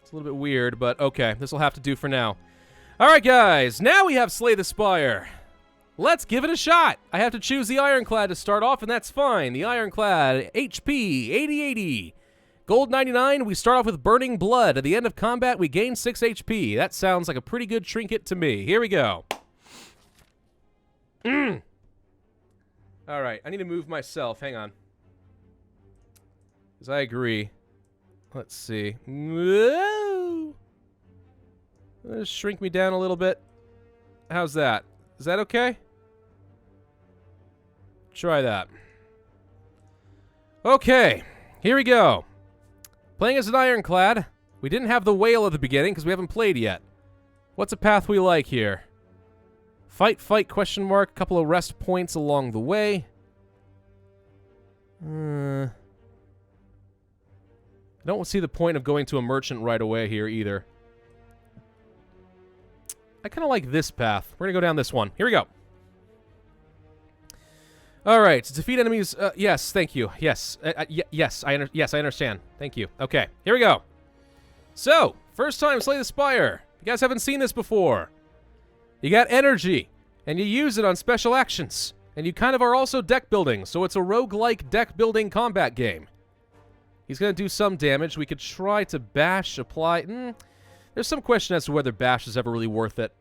It's a little bit weird, but okay. This will have to do for now. All right, guys. Now we have Slay the Spire. Let's give it a shot. I have to choose the Ironclad to start off, and that's fine. The Ironclad, HP, 8080. Gold 99, we start off with Burning Blood. At the end of combat, we gain 6 HP. That sounds like a pretty good trinket to me. Here we go. All right, I need to move myself. Hang on. Because I agree. Let's see. Whoa! Let's shrink me down a little bit. How's that? Is that okay? Try that. Okay, here we go. Playing as an Ironclad. We didn't have the whale at the beginning because we haven't played yet. What's a path we like here? Fight, fight, question mark. Couple of rest points along the way. I don't see the point of going to a merchant right away here either. I kind of like this path. We're going to go down this one. Here we go. All right. Defeat enemies. Yes, thank you. Yes. Yes, I understand. Thank you. Okay. Here we go. So, first time Slay the Spire. You guys haven't seen this before. You got energy, and you use it on special actions. And you kind of are also deck building, so it's a roguelike deck building combat game. He's going to do some damage. We could try to bash, apply... There's some question as to whether bash is ever really worth it.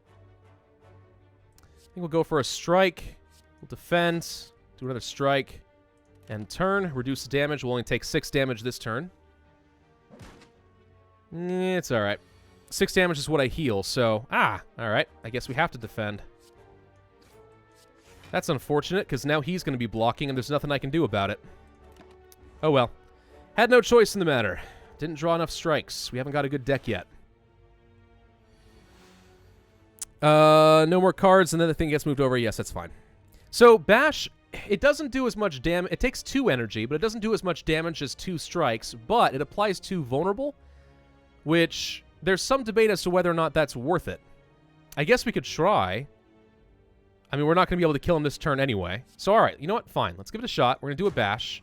I think we'll go for a strike. We'll defend. Do another strike. And turn. Reduce the damage. We'll only take 6 damage this turn. It's alright. 6 damage is what I heal, so... alright. I guess we have to defend. That's unfortunate, because now he's going to be blocking, and there's nothing I can do about it. Oh well. Had no choice in the matter. Didn't draw enough strikes. We haven't got a good deck yet. No more cards, and then the thing gets moved over. Yes, that's fine. So, bash, it doesn't do as much damage. It takes 2 energy, but it doesn't do as much damage as 2 strikes, but it applies 2 vulnerable, which there's some debate as to whether or not that's worth it. I guess we could try. I mean, we're not going to be able to kill him this turn anyway. So, all right, you know what? Fine. Let's give it a shot. We're going to do a bash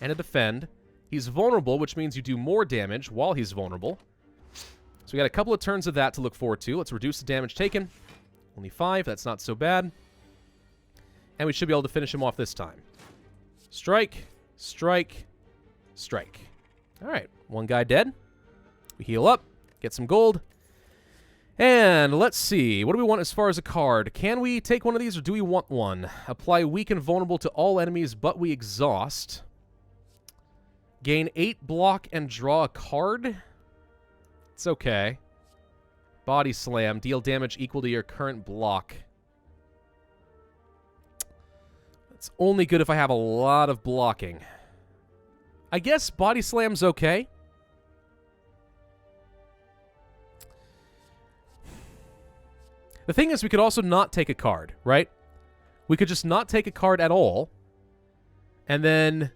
and a defend. He's vulnerable, which means you do more damage while he's vulnerable. So we got a couple of turns of that to look forward to. Let's reduce the damage taken. Only 5. That's not so bad. And we should be able to finish him off this time. Strike, strike, strike. All right. One guy dead. We heal up. Get some gold. And let's see. What do we want as far as a card? Can we take one of these or do we want one? Apply weak and vulnerable to all enemies, but we exhaust. Gain 8 block and draw a card. It's okay. Body slam. Deal damage equal to your current block. It's only good if I have a lot of blocking. I guess body slam's okay. The thing is, we could also not take a card, right? We could just not take a card at all. And then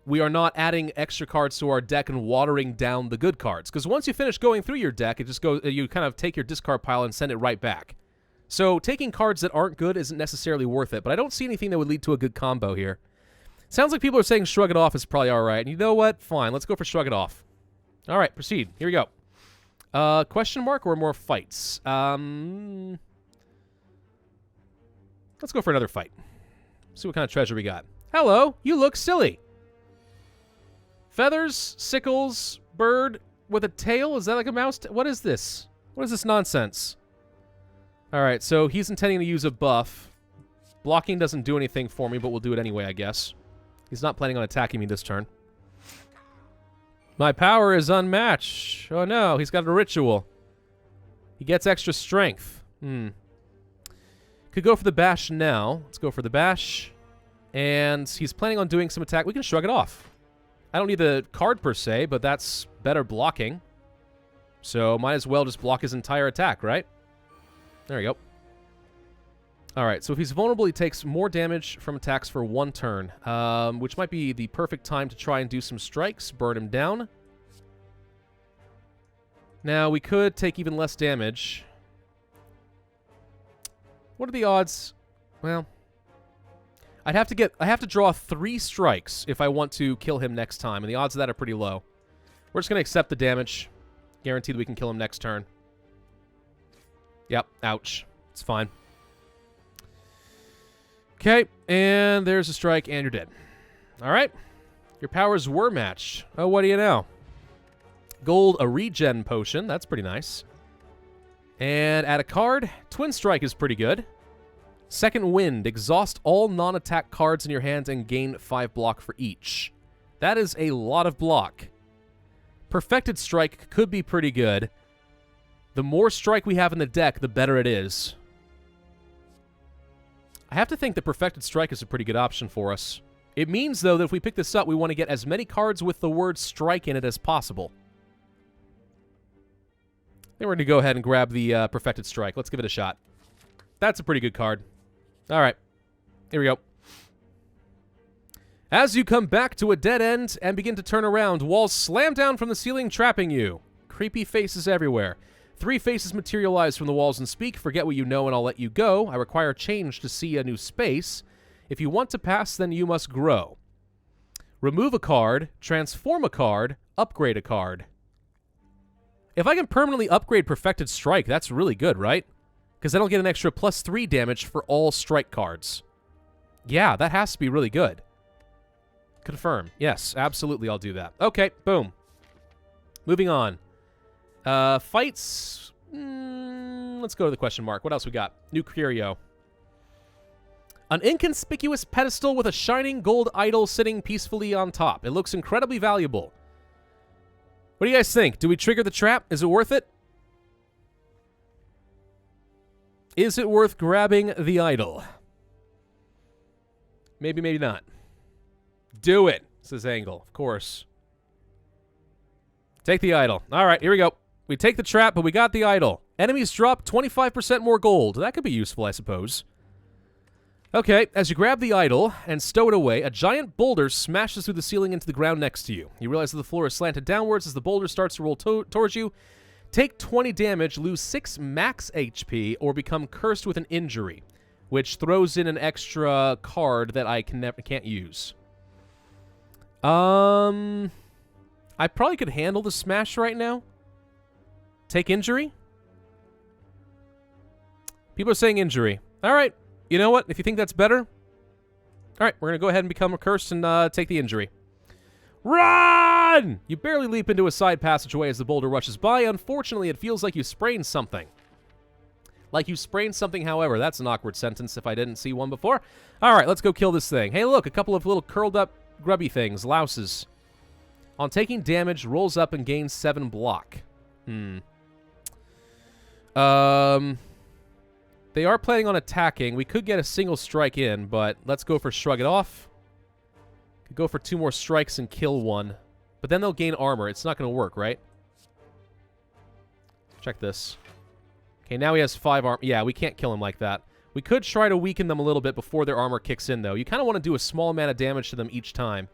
we are not adding extra cards to our deck and watering down the good cards. Because once you finish going through your deck, it just goes, you kind of take your discard pile and send it right back. So taking cards that aren't good isn't necessarily worth it. But I don't see anything that would lead to a good combo here. Sounds like people are saying Shrug It Off is probably alright. And you know what? Fine. Let's go for Shrug It Off. Alright, proceed. Here we go. Question mark or more fights? Let's go for another fight. See what kind of treasure we got. Hello, you look silly. Feathers, sickles, bird with a tail? Is that like a mouse? What is this? What is this nonsense? Alright, so he's intending to use a buff. Blocking doesn't do anything for me, but we'll do it anyway, I guess. He's not planning on attacking me this turn. My power is unmatched. Oh no, he's got a ritual. He gets extra strength. Could go for the bash now. Let's go for the bash. And he's planning on doing some attack. We can shrug it off. I don't need the card per se, but that's better blocking. So might as well just block his entire attack, right? There we go. Alright, so if he's vulnerable, he takes more damage from attacks for 1 turn. Which might be the perfect time to try and do some strikes. Burn him down. Now, we could take even less damage. What are the odds? Well, I have to draw 3 strikes if I want to kill him next time, and the odds of that are pretty low. We're just going to accept the damage. Guaranteed we can kill him next turn. Yep, ouch. It's fine. Okay, and there's a strike, and you're dead. All right. Your powers were matched. Oh, what do you know? Gold, a regen potion. That's pretty nice. And add a card. Twin Strike is pretty good. Second Wind. Exhaust all non-attack cards in your hand and gain 5 block for each. That is a lot of block. Perfected Strike could be pretty good. The more strike we have in the deck, the better it is. I have to think that Perfected Strike is a pretty good option for us. It means, though, that if we pick this up, we want to get as many cards with the word strike in it as possible. Then we're going to go ahead and grab the Perfected Strike. Let's give it a shot. That's a pretty good card. All right. Here we go. As you come back to a dead end and begin to turn around, walls slam down from the ceiling, trapping you. Creepy faces everywhere. 3 faces materialize from the walls and speak. Forget what you know and I'll let you go. I require change to see a new space. If you want to pass, then you must grow. Remove a card, transform a card, upgrade a card. If I can permanently upgrade Perfected Strike, that's really good, right? Because then I'll get an extra +3 damage for all strike cards. Yeah, that has to be really good. Confirm. Yes, absolutely, I'll do that. Okay, boom. Moving on. Fights. Let's go to the question mark. What else we got? New curio. An inconspicuous pedestal with a shining gold idol sitting peacefully on top. It looks incredibly valuable. What do you guys think? Do we trigger the trap? Is it worth it? Is it worth grabbing the idol? Maybe, maybe not. Do it, says Angle. Of course. Take the idol. All right, here we go. We take the trap, but we got the idol. Enemies drop 25% more gold. That could be useful, I suppose. Okay, as you grab the idol and stow it away, a giant boulder smashes through the ceiling into the ground next to you. You realize that the floor is slanted downwards as the boulder starts to roll towards you. Take 20 damage, lose 6 max HP, or become cursed with an injury, which throws in an extra card that I can't use. I probably could handle the smash right now. Take injury? People are saying injury. All right. You know what? If you think that's better, all right, we're going to go ahead and become a curse and take the injury. Run! You barely leap into a side passageway as the boulder rushes by. Unfortunately, it feels like you sprained something. Like you sprained something, however. That's an awkward sentence if I didn't see one before. All right, let's go kill this thing. Hey, look, a couple of little curled up grubby things, louses. On taking damage, rolls up and gains 7 block. They are planning on attacking. We could get a single strike in, but let's go for shrug it off. Could go for 2 more strikes and kill one. But then they'll gain armor. It's not going to work, right? Check this. Okay, now he has 5 armor. Yeah, we can't kill him like that. We could try to weaken them a little bit before their armor kicks in, though. You kind of want to do a small amount of damage to them each time.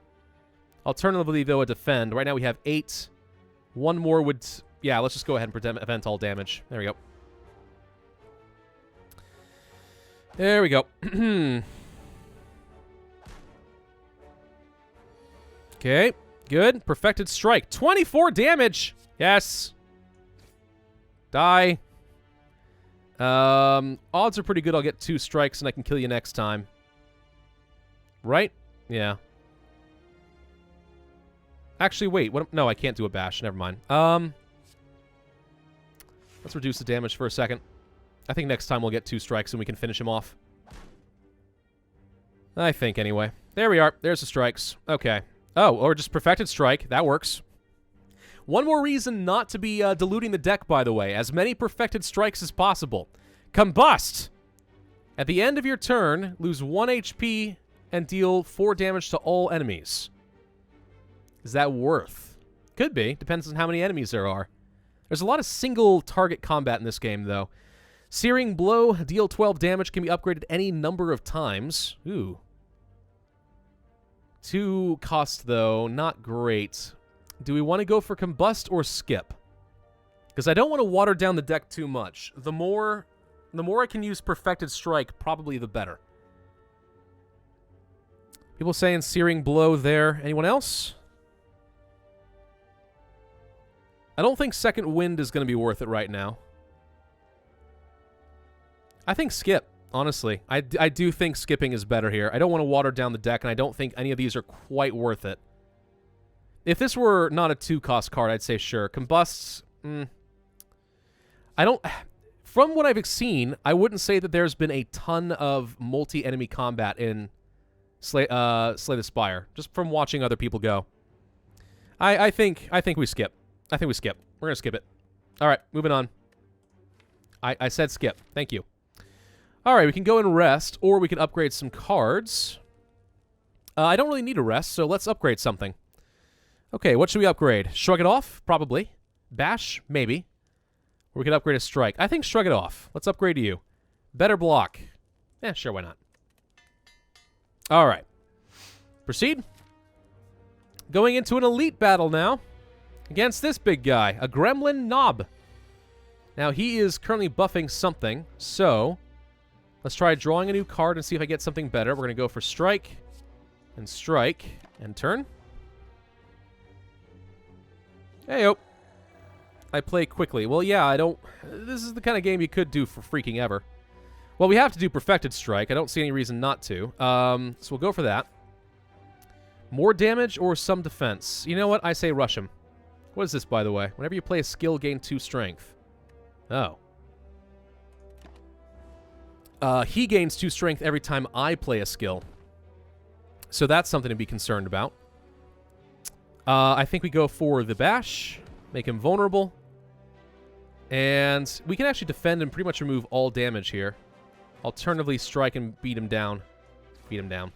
Alternatively, though, a defend. Right now we have 8. 1 more would... Yeah, let's just go ahead and prevent all damage. There we go. There we go. Okay, good. Perfected Strike. 24 damage! Yes. Die. Odds are pretty good I'll get 2 strikes and I can kill you next time. Right? Yeah. Actually, wait. What? No, I can't do a bash. Never mind. Let's reduce the damage for a second. I think next time we'll get 2 strikes and we can finish him off. I think, anyway. There we are. There's the strikes. Okay. Oh, or just Perfected Strike. That works. One more reason not to be diluting the deck, by the way. As many Perfected Strikes as possible. Combust! At the end of your turn, lose 1 HP and deal 4 damage to all enemies. Is that worth? Could be. Depends on how many enemies there are. There's a lot of single target combat in this game, though. Searing Blow, deal 12 damage, can be upgraded any number of times. Ooh. 2 cost, though. Not great. Do we want to go for Combust or Skip? Because I don't want to water down the deck too much. The more I can use Perfected Strike, probably the better. People saying Searing Blow there. Anyone else? I don't think Second Wind is going to be worth it right now. I think skip, honestly. I do think skipping is better here. I don't want to water down the deck, and I don't think any of these are quite worth it. If this were not a 2-cost card, I'd say sure. Combusts, I don't... From what I've seen, I wouldn't say that there's been a ton of multi-enemy combat in Slay the Spire, just from watching other people go. I think we skip. I think we skip. We're going to skip it. All right, moving on. I said skip. Thank you. All right, we can go and rest, or we can upgrade some cards. I don't really need a rest, so let's upgrade something. Okay, what should we upgrade? Shrug It Off? Probably. Bash? Maybe. Or we could upgrade a Strike. I think Shrug It Off. Let's upgrade to you. Better block. Sure, why not? All right. Proceed. Going into an elite battle now. Against this big guy. A Gremlin Knob. Now, he is currently buffing something, so... Let's try drawing a new card and see if I get something better. We're going to go for Strike, and turn. Hey-o. I play quickly. Well, yeah, I don't... This is the kind of game you could do for freaking ever. Well, we have to do Perfected Strike. I don't see any reason not to. So we'll go for that. More damage or some defense? You know what? I say rush him. What is this, by the way? Whenever you play a skill, gain 2 strength. Oh. He gains 2 strength every time I play a skill. So that's something to be concerned about. I think we go for the bash. Make him vulnerable. And we can actually defend and pretty much remove all damage here. Alternatively, strike and beat him down. Beat him down.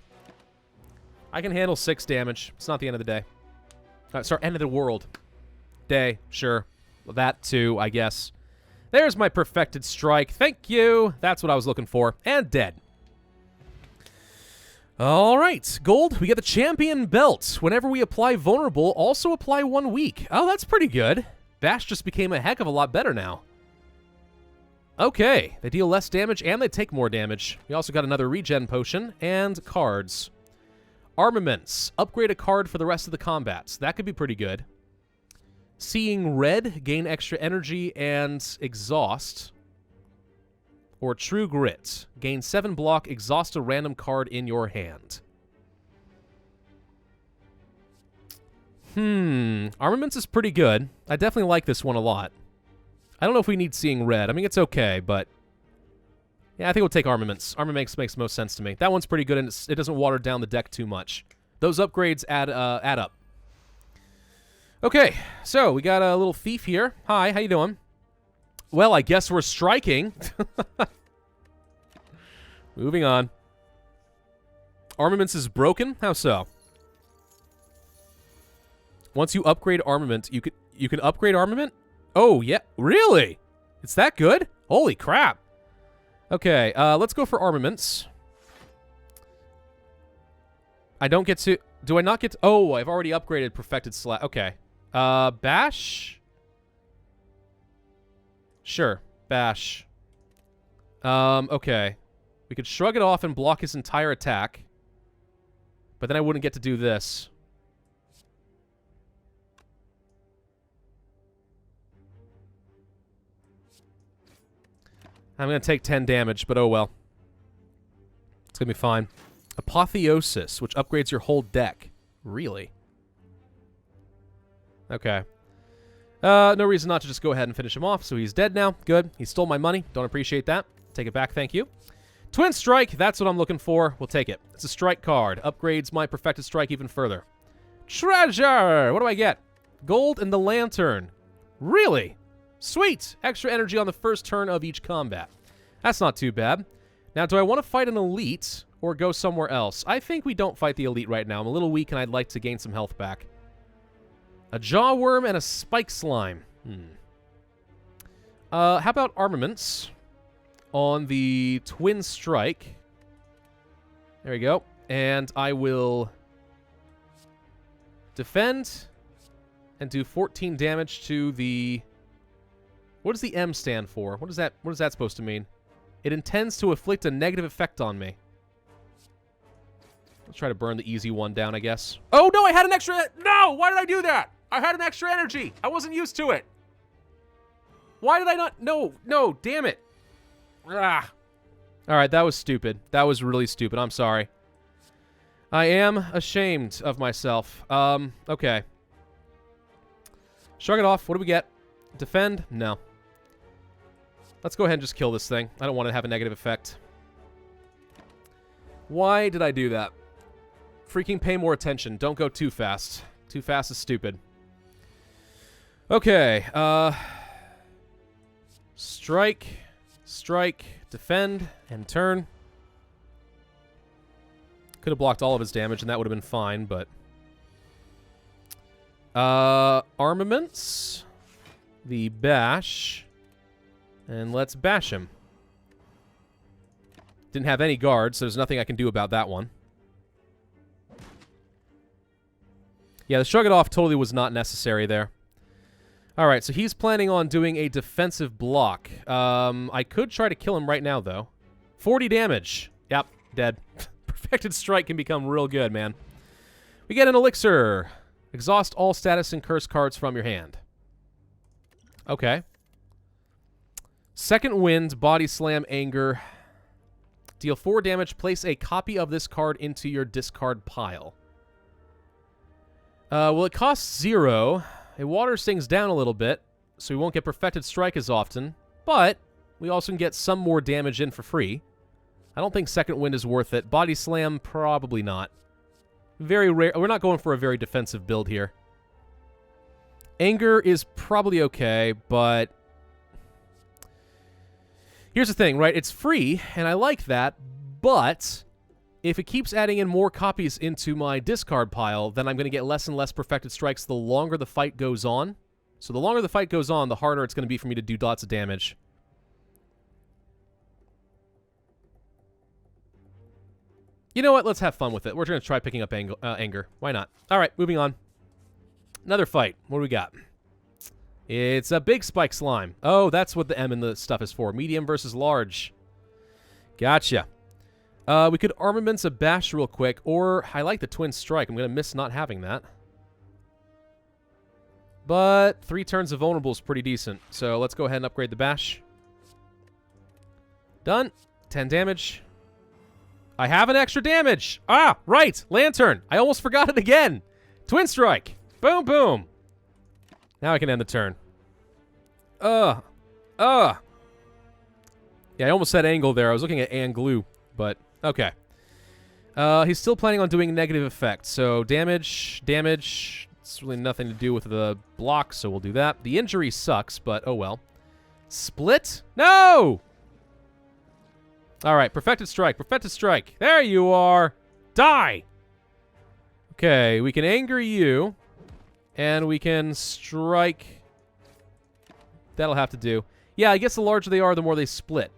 I can handle 6 damage. It's not the end of the day. Sorry, end of the world. Day, sure. Well, that too, I guess. There's my Perfected Strike. Thank you. That's what I was looking for. And dead. All right. Gold, we get the Champion Belt. Whenever we apply Vulnerable, also apply 1 week. Oh, that's pretty good. Bash just became a heck of a lot better now. Okay. They deal less damage and they take more damage. We also got another regen potion and cards. Armaments. Upgrade a card for the rest of the combats. That could be pretty good. Seeing Red, gain extra energy and exhaust. Or True Grit, gain 7 block, exhaust a random card in your hand. Armaments is pretty good. I definitely like this one a lot. I don't know if we need Seeing Red. I mean, it's okay, but... Yeah, I think we'll take Armaments. Armaments makes most sense to me. That one's pretty good, and it doesn't water down the deck too much. Those upgrades add up. Okay, so we got a little thief here. Hi, how you doing? Well, I guess we're striking. Moving on. Armaments is broken? How so? Once you upgrade armament, you can upgrade armament? Oh, yeah. Really? It's that good? Holy crap. Okay, let's go for armaments. I don't get to... Do I not get to... Oh, I've already upgraded Perfected Slash. Okay. Bash? Sure. Bash. Okay. We could Shrug It Off and block his entire attack. But then I wouldn't get to do this. I'm going to take 10 damage, but oh well. It's going to be fine. Apotheosis, which upgrades your whole deck. Really? Okay. No reason not to just go ahead and finish him off, so he's dead now. Good. He stole my money. Don't appreciate that. Take it back, thank you. Twin Strike, that's what I'm looking for. We'll take it. It's a strike card. Upgrades my Perfected Strike even further. Treasure! What do I get? Gold and the Lantern. Really? Sweet! Extra energy on the first turn of each combat. That's not too bad. Now, do I want to fight an elite or go somewhere else? I think we don't fight the elite right now. I'm a little weak and I'd like to gain some health back. A Jawworm and a Spike Slime. How about armaments on the Twin Strike? There we go. And I will defend and do 14 damage to the... What does the M stand for? What is that supposed to mean? It intends to inflict a negative effect on me. Let's try to burn the easy one down, I guess. Oh, no, I had an extra... No! Why did I do that? I had an extra energy. I wasn't used to it. Why did I not? No, no, damn it. Ah. All right, that was stupid. That was really stupid. I'm sorry. I am ashamed of myself. Okay. Shrug it off. What do we get? Defend? No. Let's go ahead and just kill this thing. I don't want to have a negative effect. Why did I do that? Freaking pay more attention. Don't go too fast. Too fast is stupid. Okay. Strike. Strike. Defend. And turn. Could have blocked all of his damage, and that would have been fine, but... Armaments. The bash. And let's bash him. Didn't have any guards, so there's nothing I can do about that one. Yeah, the shrug it off totally was not necessary there. Alright, so he's planning on doing a defensive block. I could try to kill him right now, though. 40 damage. Yep, dead. Perfected Strike can become real good, man. We get an elixir. Exhaust all status and curse cards from your hand. Okay. Second Wind, Body Slam, Anger. Deal 4 damage. Place a copy of this card into your discard pile. Well, it costs 0. It waters things down a little bit, so we won't get Perfected Strike as often. But we also can get some more damage in for free. I don't think Second Wind is worth it. Body Slam, probably not. Very rare. We're not going for a very defensive build here. Anger is probably okay, but... Here's the thing, right? It's free, and I like that, but if it keeps adding in more copies into my discard pile, then I'm going to get less and less Perfected Strikes the longer the fight goes on. So the longer the fight goes on, the harder it's going to be for me to do lots of damage. You know what? Let's have fun with it. We're going to try picking up Anger. Why not? All right, moving on. Another fight. What do we got? It's a big spike slime. Oh, that's what the M in the stuff is for. Medium versus large. Gotcha. We could Armaments a Bash real quick, or I like the Twin Strike. I'm going to miss not having that. But 3 turns of Vulnerable is pretty decent, so let's go ahead and upgrade the Bash. Done. 10 damage. I have an extra damage. Ah, right. Lantern. I almost forgot it again. Twin Strike. Boom, boom. Now I can end the turn. Yeah, I almost said angle there. I was looking at Anglu, but okay. He's still planning on doing negative effect. So damage. It's really nothing to do with the block, so we'll do that. The injury sucks, but oh well. Split? No! Alright, Perfected Strike. Perfected Strike. There you are. Die! Okay, we can anger you. And we can strike. That'll have to do. Yeah, I guess the larger they are, the more they split.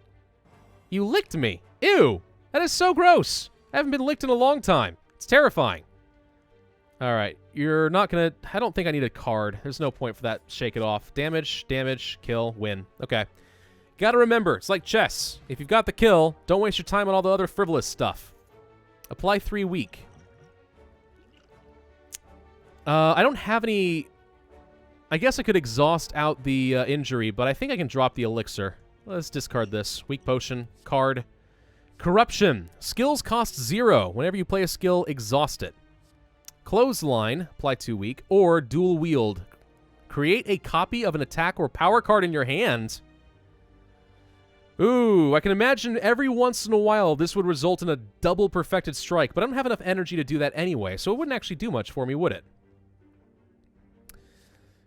You licked me. Ew. That is so gross. I haven't been licked in a long time. It's terrifying. All right. You're not going to... I don't think I need a card. There's no point for that. Shake it off. Damage, kill, win. Okay. Got to remember, it's like chess. If you've got the kill, don't waste your time on all the other frivolous stuff. Apply 3 weak. I don't have any... I guess I could exhaust out the injury, but I think I can drop the elixir. Let's discard this. Weak potion. Card. Corruption. Skills cost 0. Whenever you play a skill, exhaust it. Clothesline. Apply 2 weak. Or dual wield. Create a copy of an attack or power card in your hand. Ooh, I can imagine every once in a while this would result in a double Perfected Strike, but I don't have enough energy to do that anyway, so it wouldn't actually do much for me, would it?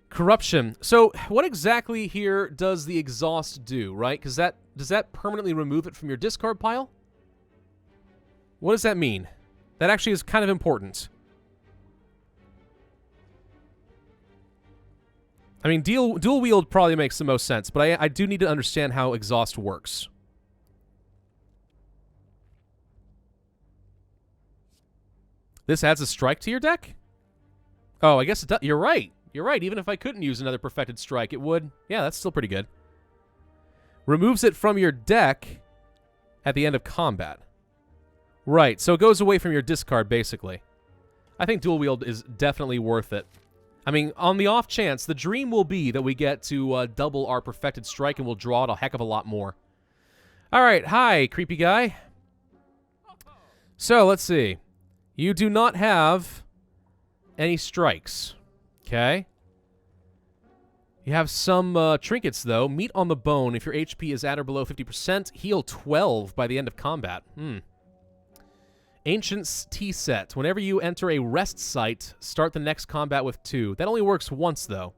Corruption. So, what exactly here does the exhaust do, right? Because does that permanently remove it from your discard pile? What does that mean? That actually is kind of important. I mean, dual wield probably makes the most sense, but I do need to understand how exhaust works. This adds a strike to your deck? Oh, I guess it does. You're right. You're right. Even if I couldn't use another Perfected Strike, it would. Yeah, that's still pretty good. Removes it from your deck at the end of combat. Right, so it goes away from your discard, basically. I think dual wield is definitely worth it. I mean, on the off chance, the dream will be that we get to double our perfected strike and we'll draw it a heck of a lot more. All right, hi, creepy guy. So, let's see. You do not have any strikes. Okay. You have some trinkets, though. Meat on the bone. If your HP is at or below 50%, heal 12 by the end of combat. Ancient's tea set. Whenever you enter a rest site, start the next combat with 2. That only works once, though.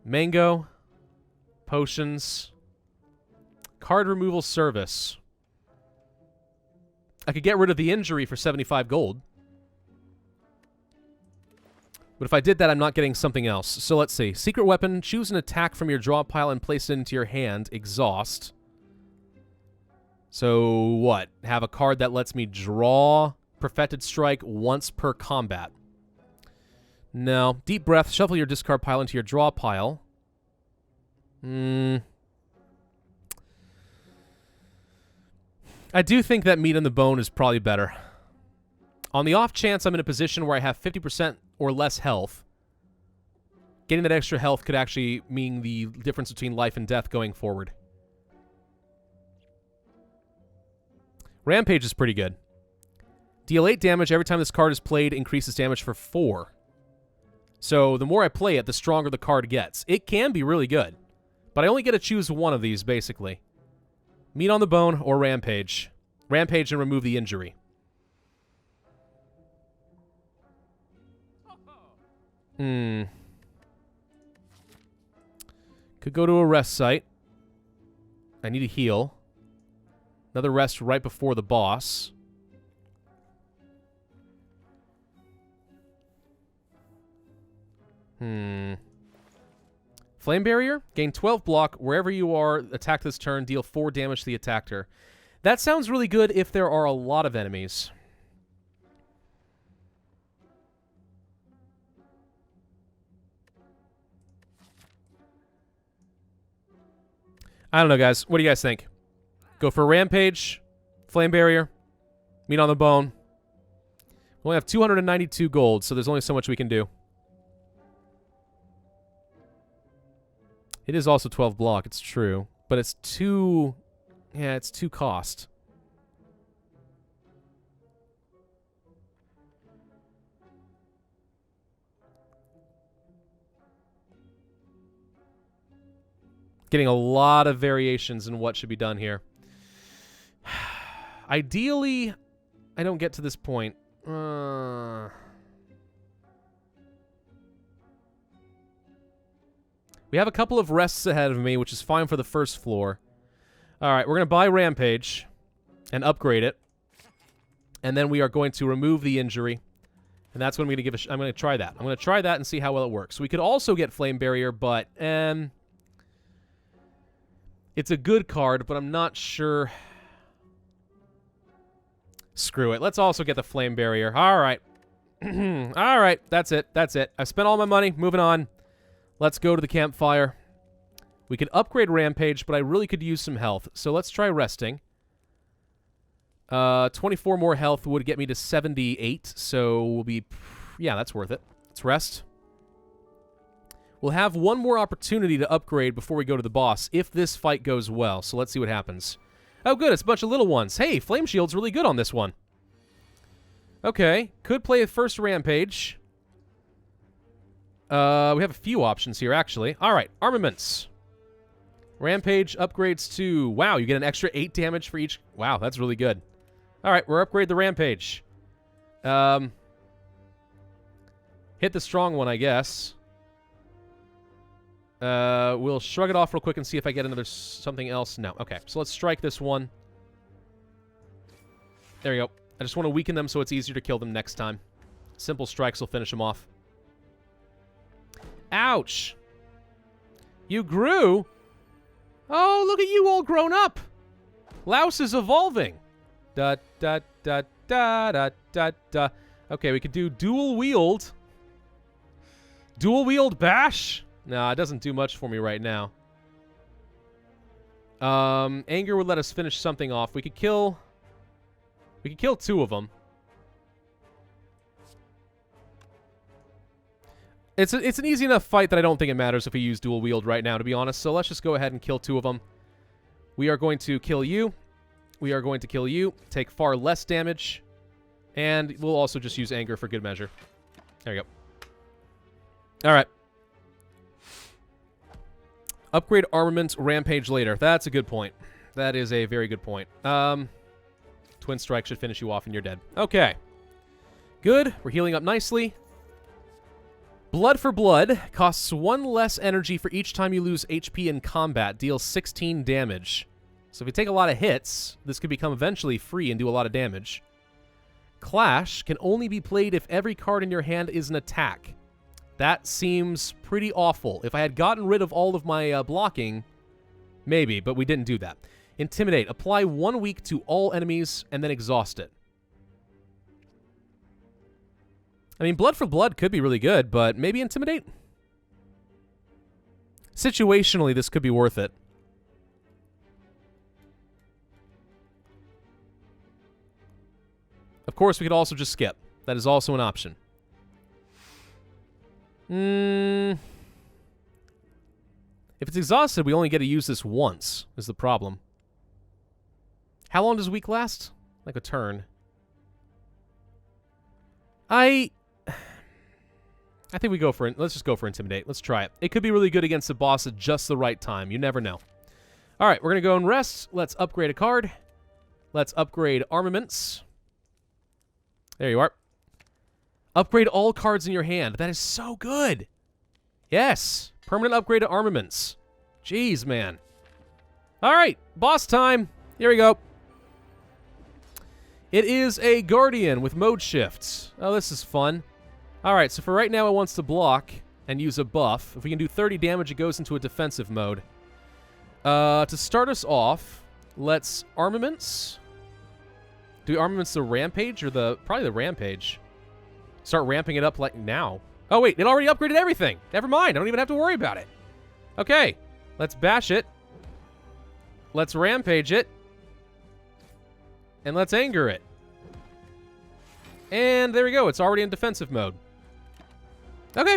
Mango. Potions. Card removal service. I could get rid of the injury for 75 gold. But if I did that, I'm not getting something else. So let's see. Secret weapon. Choose an attack from your draw pile and place it into your hand. Exhaust. So what? Have a card that lets me draw perfected strike once per combat. No. Deep breath. Shuffle your discard pile into your draw pile. I do think that meat on the bone is probably better. On the off chance I'm in a position where I have 50% or less health, getting that extra health could actually mean the difference between life and death going forward. Rampage is pretty good. Deal 8 damage every time this card is played, increases damage for 4. So the more I play it, the stronger the card gets. It can be really good, but I only get to choose one of these, basically. Meat on the bone or Rampage. Rampage and remove the injury. Could go to a rest site. I need to heal. Another rest right before the boss. Flame Barrier. Gain 12 block. Wherever you are, attack this turn. Deal 4 damage to the attacker. That sounds really good if there are a lot of enemies. I don't know, guys. What do you guys think? Go for Rampage, Flame Barrier, Meat on the Bone. We only have 292 gold, so there's only so much we can do. It is also 12 block, it's true. But it's too... Yeah, it's too cost. Getting a lot of variations in what should be done here. Ideally, I don't get to this point. We have a couple of rests ahead of me, which is fine for the first floor. Alright, we're going to buy Rampage and upgrade it. And then we are going to remove the injury. And that's when I'm going to I'm going to try that. I'm going to try that and see how well it works. We could also get Flame Barrier, but... it's a good card, but I'm not sure... Screw it. Let's also get the Flame Barrier. Alright. Alright, that's it. That's it. I've spent all my money. Moving on. Let's go to the campfire. We could upgrade Rampage, but I really could use some health. So let's try resting. 24 more health would get me to 78, so we'll be... Yeah, that's worth it. Let's rest. We'll have one more opportunity to upgrade before we go to the boss, if this fight goes well. So let's see what happens. Oh, good. It's a bunch of little ones. Hey, Flame Shield's really good on this one. Okay. Could play a first Rampage. We have a few options here, actually. All right. Armaments. Rampage upgrades to... Wow, you get an extra 8 damage for each... Wow, that's really good. All right, we're upgrade the Rampage. Hit the strong one, I guess. We'll shrug it off real quick and see if I get another something else. No. Okay, so let's strike this one. There you go. I just want to weaken them so it's easier to kill them next time. Simple strikes will finish them off. Ouch! You grew? Oh, look at you all grown up! Louse is evolving. Da da da da da da da. Okay, we could do dual wield. Dual wield bash? No, it doesn't do much for me right now. Anger would let us finish something off. We could kill 2 of them. It's an easy enough fight that I don't think it matters if we use dual wield right now, to be honest. So let's just go ahead and kill 2 of them. We are going to kill you. We are going to kill you. Take far less damage. And we'll also just use anger for good measure. There you go. All right. Upgrade armament, rampage later. That's a good point. That is a very good point. Twin strike should finish you off and you're dead. Okay. Good. We're healing up nicely. Blood for blood costs 1 less energy for each time you lose HP in combat. Deals 16 damage. So if you take a lot of hits, this could become eventually free and do a lot of damage. Clash can only be played if every card in your hand is an attack. That seems pretty awful. If I had gotten rid of all of my blocking, maybe, but we didn't do that. Intimidate. Apply 1 week to all enemies and then exhaust it. I mean, blood for blood could be really good, but maybe Intimidate? Situationally, this could be worth it. Of course, we could also just skip. That is also an option. If it's exhausted, we only get to use this once, is the problem. How long does a week last? Like a turn. I think we go for it. Let's just go for Intimidate. Let's try it. It could be really good against the boss at just the right time. You never know. All right, we're going to go and rest. Let's upgrade a card. Let's upgrade armaments. There you are. Upgrade all cards in your hand. That is so good. Yes. Permanent upgrade to armaments. Jeez, man. All right, boss time. Here we go. It is a Guardian with mode shifts. Oh, this is fun. All right, so for right now, it wants to block and use a buff. If we can do 30 damage, it goes into a defensive mode. To start us off, let's armaments. Do armaments the rampage or probably the rampage? Start ramping it up like now. Oh, wait, it already upgraded everything. Never mind, I don't even have to worry about it. Okay, let's bash it. Let's rampage it. And let's anger it. And there we go, it's already in defensive mode. Okay.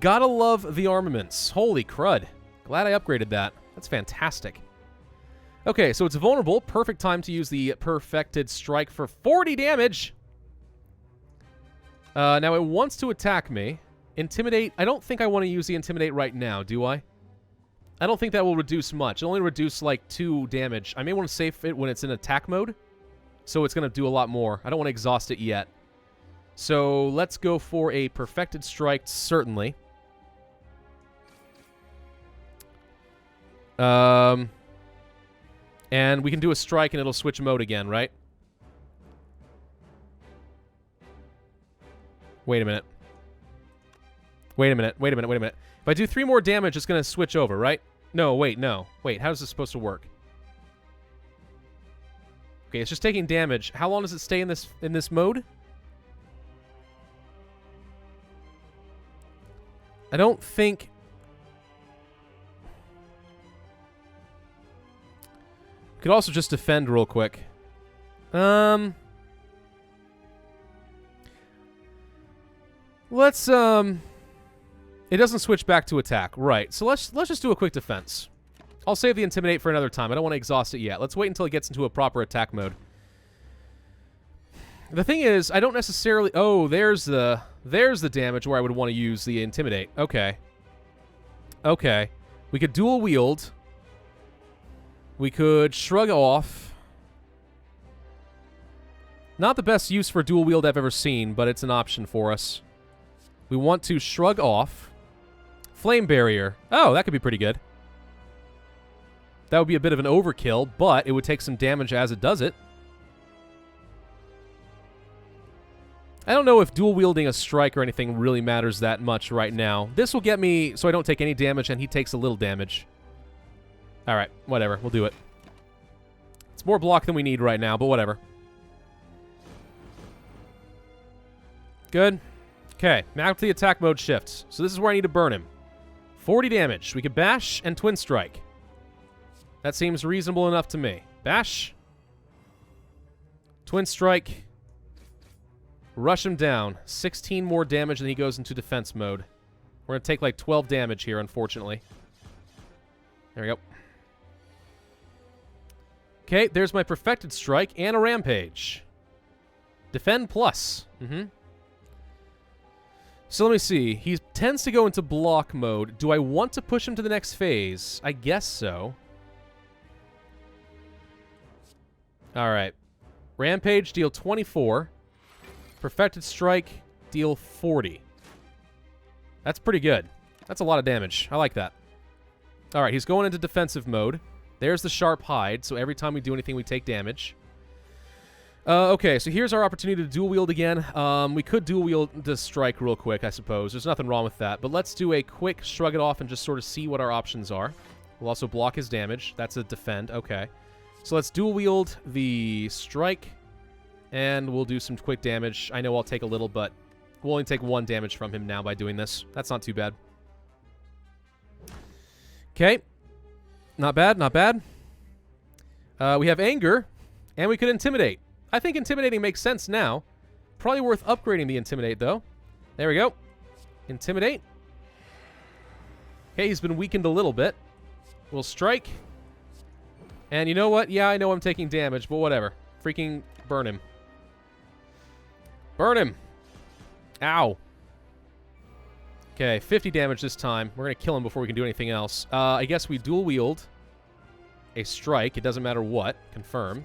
Gotta love the armaments. Holy crud. Glad I upgraded that. That's fantastic. Okay, so it's vulnerable. Perfect time to use the Perfected Strike for 40 damage. Now it wants to attack me. Intimidate. I don't think I want to use the Intimidate right now, do I? I don't think that will reduce much. It'll only reduce like 2 damage. I may want to save it when it's in attack mode. So it's going to do a lot more. I don't want to exhaust it yet. So let's go for a Perfected Strike, certainly. And we can do a strike and it'll switch mode again, right? Wait a minute. Wait a minute. Wait a minute. Wait a minute. If I do 3 more damage, it's going to switch over, right? No, wait, no. Wait, how is this supposed to work? Okay, it's just taking damage. How long does it stay in this mode? I don't think... We could also just defend real quick. Let's, it doesn't switch back to attack. Right, so let's just do a quick defense. I'll save the Intimidate for another time. I don't want to exhaust it yet. Let's wait until it gets into a proper attack mode. The thing is, I don't necessarily... Oh, there's the damage where I would want to use the Intimidate. Okay. Okay. We could dual wield. We could shrug off. Not the best use for dual wield I've ever seen, but it's an option for us. We want to shrug off. Flame barrier. Oh, that could be pretty good. That would be a bit of an overkill, but it would take some damage as it does it. I don't know if dual wielding a strike or anything really matters that much right now. This will get me so I don't take any damage and he takes a little damage. Alright, whatever. We'll do it. It's more block than we need right now, but whatever. Good. Okay, now to the attack mode shifts. So this is where I need to burn him. 40 damage. We could bash and twin strike. That seems reasonable enough to me. Bash. Twin strike. Rush him down. 16 more damage, and he goes into defense mode. We're going to take like 12 damage here, unfortunately. There we go. Okay, there's my Perfected Strike and a Rampage. Defend plus. So let me see. He tends to go into block mode. Do I want to push him to the next phase? I guess so. Alright. Rampage, deal 24. Perfected Strike, deal 40. That's pretty good. That's a lot of damage. I like that. Alright, he's going into defensive mode. There's the Sharp Hide, so every time we do anything, we take damage. Okay, so here's our opportunity to dual wield again. We could dual wield the strike real quick, I suppose. There's nothing wrong with that. But let's do a quick shrug it off and just sort of see what our options are. We'll also block his damage. That's a defend. Okay. So let's dual wield the strike, and we'll do some quick damage. I know I'll take a little, but we'll only take 1 damage from him now by doing this. That's not too bad. Okay. Not bad, not bad. We have Anger, and we could Intimidate. I think Intimidating makes sense now. Probably worth upgrading the Intimidate, though. There we go. Intimidate. Okay, he's been weakened a little bit. We'll strike. And you know what? Yeah, I know I'm taking damage, but whatever. Freaking burn him. Burn him. Ow. Okay, 50 damage this time. We're going to kill him before we can do anything else. I guess we dual wield a strike. It doesn't matter what. Confirm.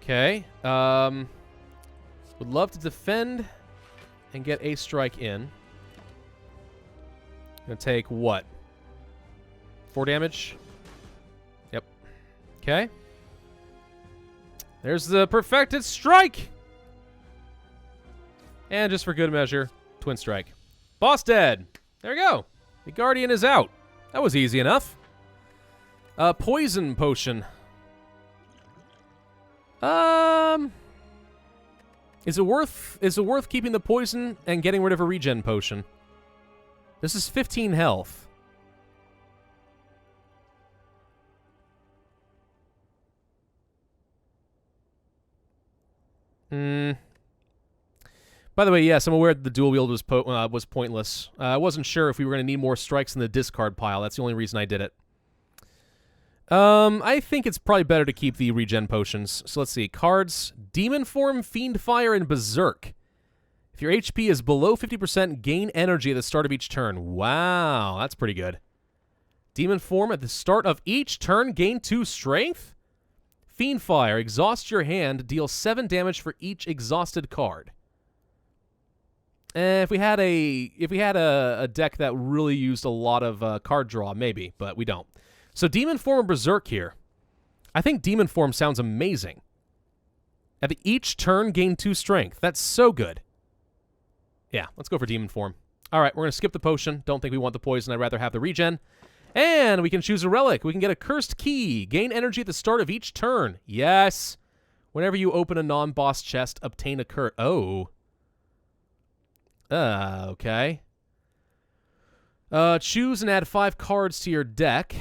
Okay. Would love to defend and get a strike in. Gonna take what? 4 damage? Yep. Okay. There's the Perfected Strike! And just for good measure, Twin Strike. Boss dead! There we go. The Guardian is out. That was easy enough. Poison Potion. Is it worth keeping the poison and getting rid of a regen potion? This is 15 health. By the way, yes, I'm aware that the dual wield was pointless. I wasn't sure if we were going to need more strikes in the discard pile. That's the only reason I did it. I think it's probably better to keep the regen potions. So let's see. Cards. Demon Form, Fiend Fire, and Berserk. If your HP is below 50%, gain energy at the start of each turn. Wow, that's pretty good. Demon Form, at the start of each turn, gain 2 strength? Fiend Fire. Exhaust your hand. Deal 7 damage for each exhausted card. If we had a deck that really used a lot of card draw, maybe, but we don't. So Demon Form and Berserk here. I think Demon Form sounds amazing. At each turn, gain 2 strength. That's so good. Yeah, let's go for Demon Form. All right, we're going to skip the potion. Don't think we want the poison. I'd rather have the regen. And we can choose a relic. We can get a Cursed Key. Gain energy at the start of each turn. Yes. Whenever you open a non-boss chest, obtain a curse. Oh. Okay. Choose and add 5 cards to your deck.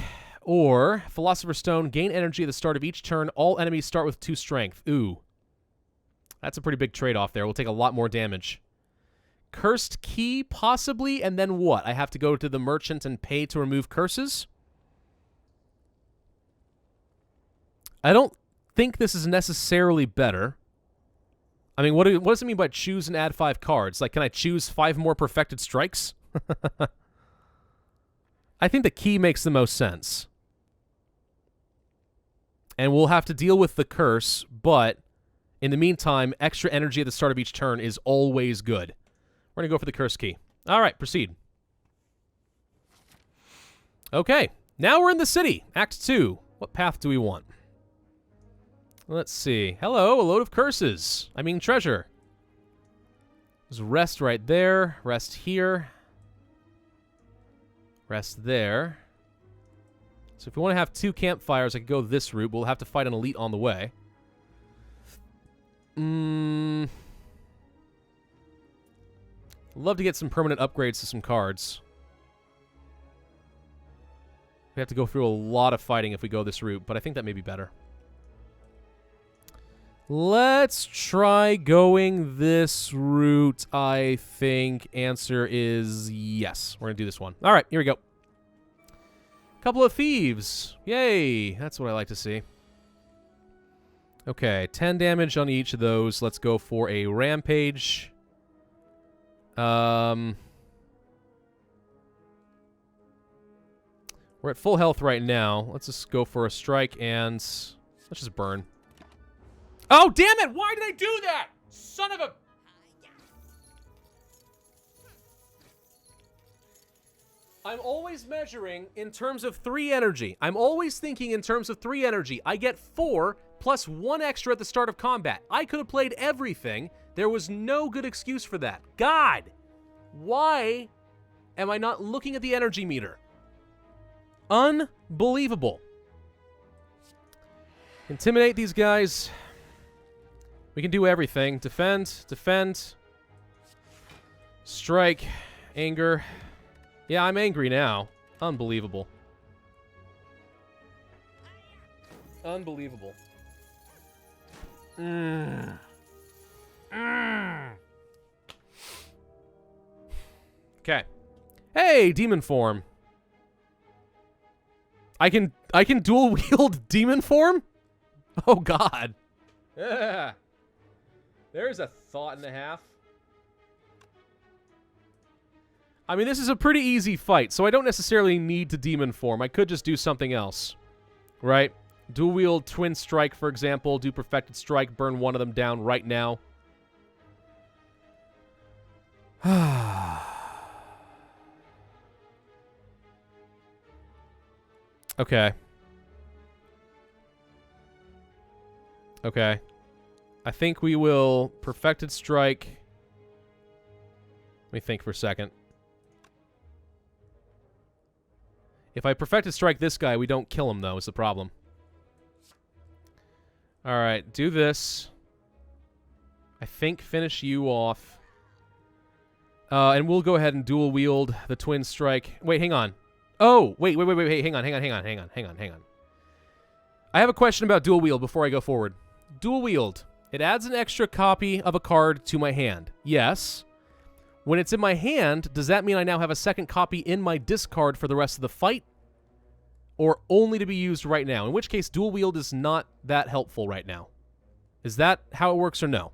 Or, Philosopher's Stone, gain energy at the start of each turn. All enemies start with 2 strength. Ooh. That's a pretty big trade-off there. We'll take a lot more damage. Cursed Key, possibly, and then what? I have to go to the merchant and pay to remove curses? I don't think this is necessarily better. I mean, what does it mean by choose and add 5 cards? Like, can I choose 5 more Perfected Strikes? I think the key makes the most sense. And we'll have to deal with the curse, but in the meantime, extra energy at the start of each turn is always good. We're going to go for the Curse Key. All right, proceed. Okay, now we're in the city. Act 2. What path do we want? Let's see. Hello, a load of curses. I mean treasure. There's rest right there. Rest here. Rest there. So if we want to have 2 campfires, I could go this route. We'll have to fight an elite on the way. Love to get some permanent upgrades to some cards. We have to go through a lot of fighting if we go this route, but I think that may be better. Let's try going this route, I think. Answer is yes. We're going to do this one. All right, here we go. Couple of thieves. Yay. That's what I like to see. Okay, 10 damage on each of those. Let's go for a rampage. We're at full health right now. Let's just go for a strike and let's just burn. Oh, damn it! Why did I do that? Son of a... I'm always measuring in terms of 3 energy. I'm always thinking in terms of 3 energy. I get 4 plus 1 extra at the start of combat. I could have played everything. There was no good excuse for that. God! Why am I not looking at the energy meter? Unbelievable. Intimidate these guys. We can do everything. Defend, defend. Strike, anger. Yeah, I'm angry now. Unbelievable. Unbelievable. Okay. Hey, demon form. I can dual wield demon form? Oh god. Yeah. There's a thought and a half. I mean, this is a pretty easy fight, so I don't necessarily need to demon form. I could just do something else. Right? Dual wield twin strike, for example. Do perfected strike, burn one of them down right now. Okay. Okay. I think we will perfected strike. Let me think for a second. If I perfected strike this guy, we don't kill him, though, is the problem. Alright, do this. I think finish you off. And we'll go ahead and dual wield the twin strike. Wait, hang on. Oh, wait, hang on. I have a question about dual wield before I go forward. Dual wield. It adds an extra copy of a card to my hand. Yes. When it's in my hand, does that mean I now have a second copy in my discard for the rest of the fight? Or only to be used right now? In which case, dual wield is not that helpful right now. Is that how it works or no?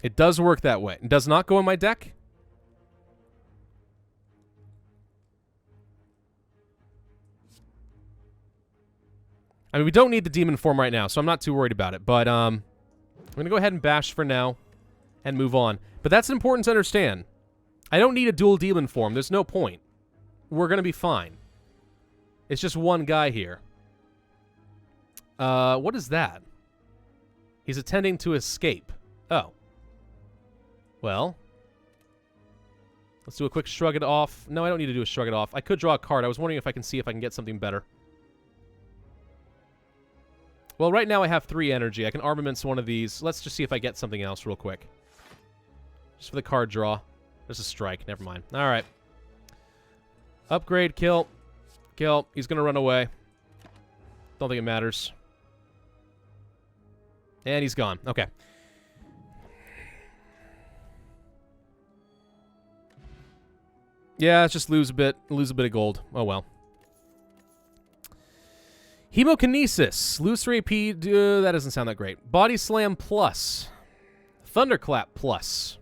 It does work that way. It does not go in my deck? I mean, we don't need the demon form right now, so I'm not too worried about it. But I'm going to go ahead and bash for now and move on. But that's important to understand. I don't need a dual demon form. There's no point. We're going to be fine. It's just one guy here. What is that? He's attending to escape. Oh. Well. Let's do a quick shrug it off. No, I don't need to do a shrug it off. I could draw a card. I was wondering if I can see if I can get something better. Well, right now I have 3 energy. I can armaments one of these. Let's just see if I get something else real quick. Just for the card draw. There's a strike. Never mind. All right. Upgrade. Kill. Kill. He's going to run away. Don't think it matters. And he's gone. Okay. Yeah, let's just lose a bit of gold. Oh, well. Hemokinesis. Lose 3 AP. That doesn't sound that great. Body Slam plus. Thunderclap plus.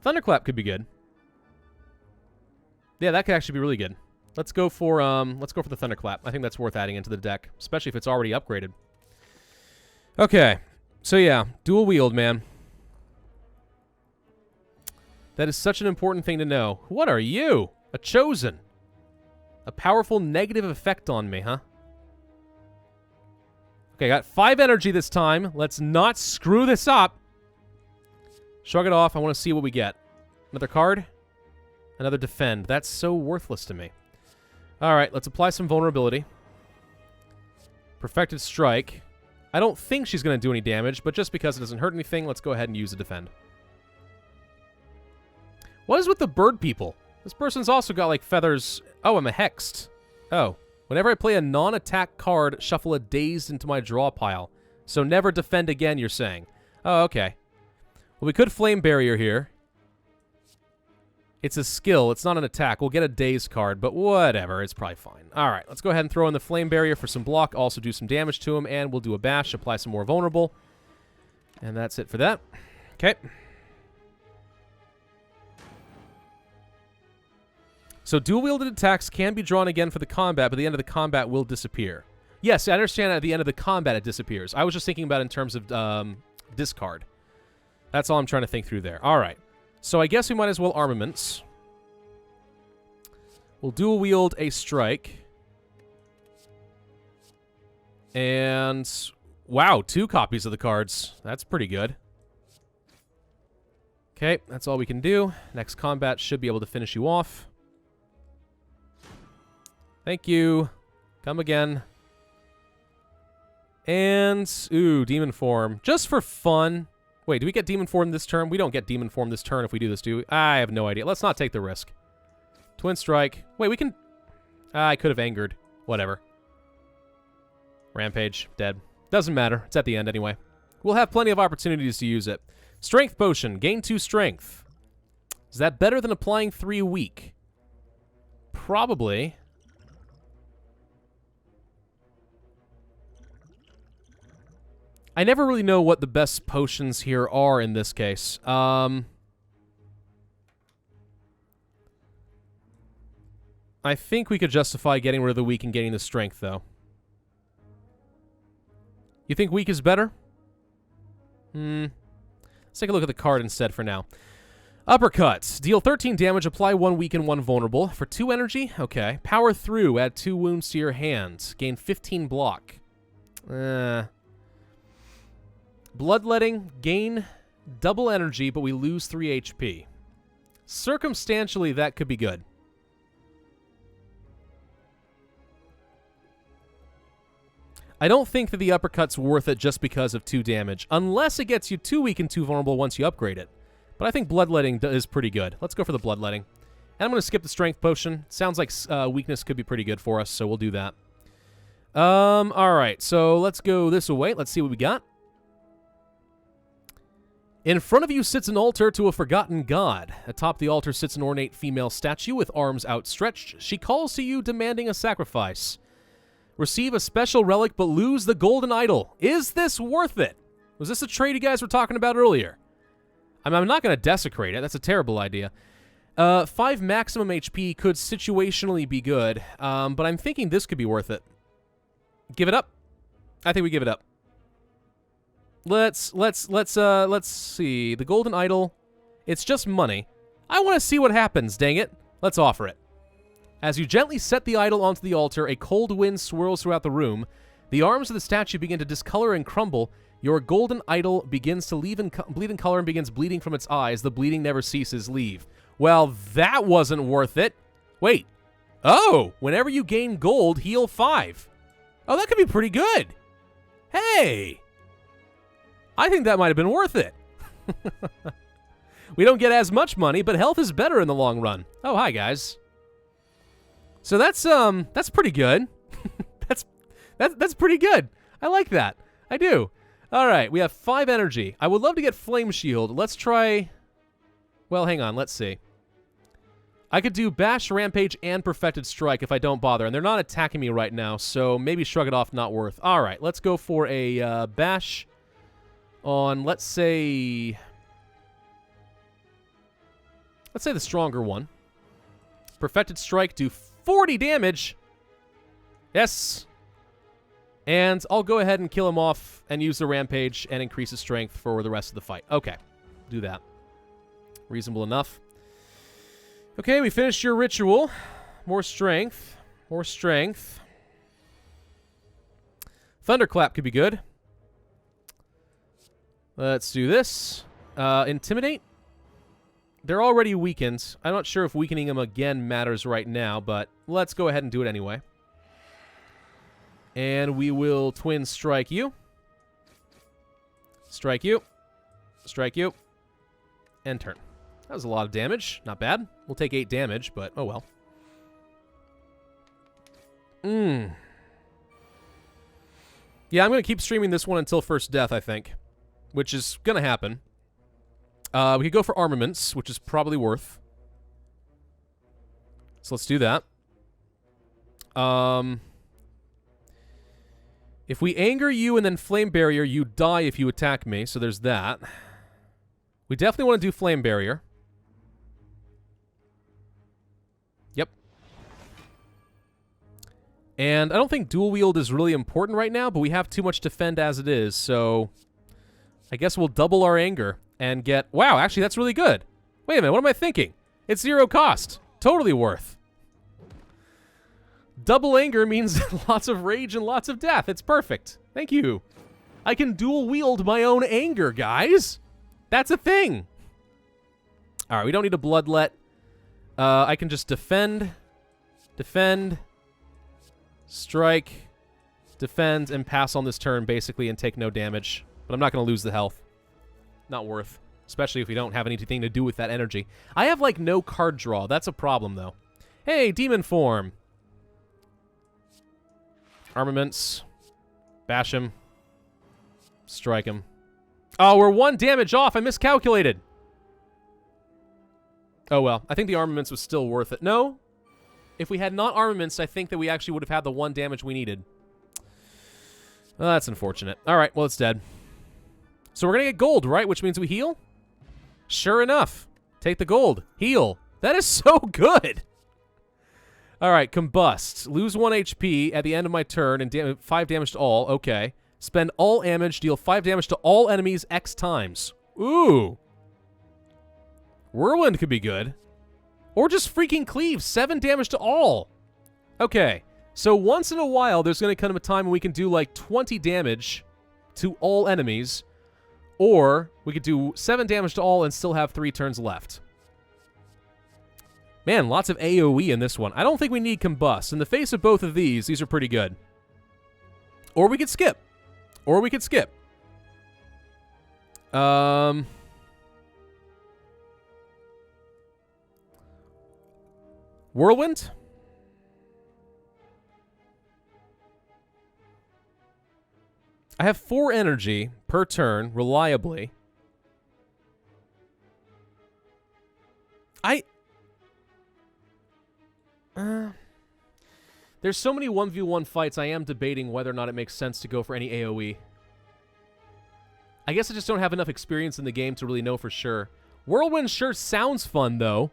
Thunderclap could be good. Yeah, that could actually be really good. Let's go for the Thunderclap. I think that's worth adding into the deck, especially if it's already upgraded. Okay. So yeah, dual wield, man. That is such an important thing to know. What are you? A chosen. A powerful negative effect on me, huh? Okay, I got 5 energy this time. Let's not screw this up. Shrug it off. I want to see what we get. Another card. Another defend. That's so worthless to me. All right, let's apply some vulnerability. Perfected strike. I don't think she's going to do any damage, but just because it doesn't hurt anything, let's go ahead and use a defend. What is with the bird people? This person's also got, like, feathers. Oh, I'm a hexed. Oh. Whenever I play a non-attack card, shuffle a Dazed into my draw pile. So never defend again, you're saying. Oh, okay. Well, we could Flame Barrier here. It's a skill. It's not an attack. We'll get a Dazed card, but whatever. It's probably fine. All right, let's go ahead and throw in the Flame Barrier for some block. Also do some damage to him, and we'll do a Bash. Apply some more Vulnerable. And that's it for that. Okay. So dual-wielded attacks can be drawn again for the combat, but the end of the combat will disappear. Yes, I understand at the end of the combat it disappears. I was just thinking about it in terms of discard. That's all I'm trying to think through there. All right. So I guess we might as well armaments. We'll dual-wield a strike. And, wow, 2 copies of the cards. That's pretty good. Okay, that's all we can do. Next combat should be able to finish you off. Thank you. Come again. And, ooh, Demon Form. Just for fun. Wait, do we get Demon Form this turn? We don't get Demon Form this turn if we do this, do we? I have no idea. Let's not take the risk. Twin Strike. Wait, we can... I could have angered. Whatever. Rampage. Dead. Doesn't matter. It's at the end anyway. We'll have plenty of opportunities to use it. Strength Potion. Gain 2 Strength. Is that better than applying 3 weak? Probably. I never really know what the best potions here are in this case. I think we could justify getting rid of the weak and getting the strength, though. You think weak is better? Let's take a look at the card instead for now. Uppercuts. Deal 13 damage, apply 1 weak and 1 vulnerable. For 2 energy? Okay. Power through, add 2 wounds to your hand. Gain 15 block. Bloodletting, gain double energy, but we lose 3 HP. Circumstantially, that could be good. I don't think that the uppercut's worth it just because of 2 damage, unless it gets you 2 weak and 2 vulnerable once you upgrade it. But I think Bloodletting is pretty good. Let's go for the Bloodletting. And I'm going to skip the Strength Potion. Sounds like weakness could be pretty good for us, so we'll do that. Alright, so let's go this way. Let's see what we got. In front of you sits an altar to a forgotten god. Atop the altar sits an ornate female statue with arms outstretched. She calls to you, demanding a sacrifice. Receive a special relic, but lose the golden idol. Is this worth it? Was this a trade you guys were talking about earlier? I'm not going to desecrate it. That's a terrible idea. 5 maximum HP could situationally be good, but I'm thinking this could be worth it. Give it up? I think we give it up. Let's see. The golden idol. It's just money. I want to see what happens, dang it. Let's offer it. As you gently set the idol onto the altar, a cold wind swirls throughout the room. The arms of the statue begin to discolor and crumble. Your golden idol begins to bleed in color and begins bleeding from its eyes. The bleeding never ceases. Leave. Well, that wasn't worth it. Wait. Oh, whenever you gain gold, heal 5. Oh, that could be pretty good. Hey. I think that might have been worth it. We don't get as much money, but health is better in the long run. Oh, hi, guys. So that's pretty good. that's pretty good. I like that. I do. All right, we have 5 energy. I would love to get Flame Shield. Let's try... Well, hang on. Let's see. I could do Bash, Rampage, and Perfected Strike if I don't bother, and they're not attacking me right now, so maybe Shrug It Off, not worth. All right, let's go for a Bash on, let's say the stronger one. Perfected Strike, do 40 damage. Yes. And I'll go ahead and kill him off and use the Rampage and increase his strength for the rest of the fight. Okay, do that. Reasonable enough. Okay, we finished your ritual. More strength. More strength. Thunderclap could be good. Let's do this. Intimidate. They're already weakened. I'm not sure if weakening them again matters right now, but let's go ahead and do it anyway. And we will twin strike you. Strike you. Strike you. And turn. That was a lot of damage. Not bad. We'll take 8 damage, but oh well. Yeah, I'm going to keep streaming this one until first death, I think. Which is going to happen. We could go for armaments, which is probably worth. So let's do that. If we anger you and then flame barrier, you die if you attack me. So there's that. We definitely want to do flame barrier. Yep. And I don't think dual wield is really important right now, but we have too much defend as it is, so I guess we'll double our anger and get... Wow, actually, that's really good. Wait a minute, what am I thinking? It's 0 cost. Totally worth. Double anger means lots of rage and lots of death. It's perfect. Thank you. I can dual wield my own anger, guys. That's a thing. All right, we don't need a bloodlet. I can just defend, strike, defend, and pass on this turn, basically, and take no damage. But I'm not going to lose the health. Not worth. Especially if we don't have anything to do with that energy. I have, like, no card draw. That's a problem, though. Hey, demon form. Armaments. Bash him. Strike him. Oh, we're 1 damage off. I miscalculated. Oh, well. I think the armaments was still worth it. No. If we had not armaments, I think that we actually would have had the 1 damage we needed. Well, that's unfortunate. All right. Well, it's dead. So we're going to get gold, right? Which means we heal? Sure enough. Take the gold. Heal. That is so good. All right. Combust. Lose 1 HP at the end of my turn and 5 damage to all. Okay. Spend all damage. Deal 5 damage to all enemies X times. Ooh. Whirlwind could be good. Or just freaking cleave. 7 damage to all. Okay. So once in a while, there's going to come a time when we can do like 20 damage to all enemies. Or we could do 7 damage to all and still have 3 turns left. Man, lots of AoE in this one. I don't think we need Combust. In the face of both of these are pretty good. Or we could skip. Or we could skip. Whirlwind? I have 4 energy per turn, reliably. There's so many 1v1 fights, I am debating whether or not it makes sense to go for any AoE. I guess I just don't have enough experience in the game to really know for sure. Whirlwind sure sounds fun, though.